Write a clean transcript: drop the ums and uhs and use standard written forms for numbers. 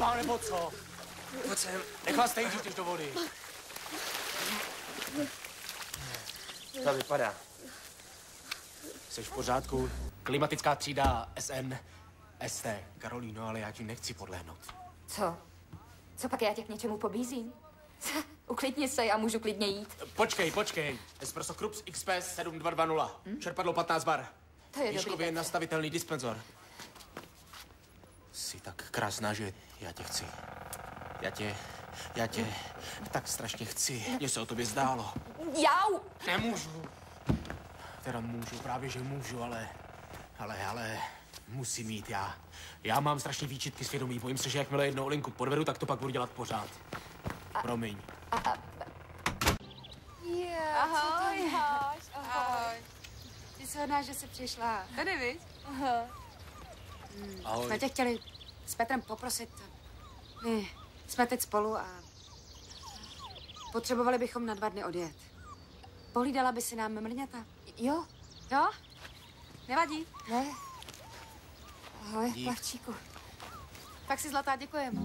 Slepá nebo co? Pojď sem, nech vás tady jdeš do vody. To vypadá. Jsi v pořádku? Klimatická třída SN, ST. Karolíno, ale já ti nechci podlehnout. Co? Co pak já tě k něčemu pobízím? Uklidni se, já můžu klidně jít. Počkej. Espresso Krups XP 7220. Čerpadlo 15 bar. To je výškově dobrý. nastavitelný dispenzor. Jsi tak krásná, že já tě chci. Já tě tak strašně chci. Mně se o tobě zdálo. Jau! Nemůžu. Teda můžu, právě že můžu, ale musím jít já. Já mám strašně výčitky svědomí. Bojím se, že jakmile jednou Olinku podvedu, tak to pak budu dělat pořád. Promiň. Ahoj. Ahoj. Ty se hodnáš, že jsi přišla. Tady, viď? Ahoj. Jsme tě chtěli s Petrem poprosit. My jsme teď spolu a potřebovali bychom na 2 dny odjet. Pohlídala by si nám mrňata? Jo? Jo? Nevadí? Ne. Ahoj, Dík. plavčíku. Tak si zlatá, děkujeme.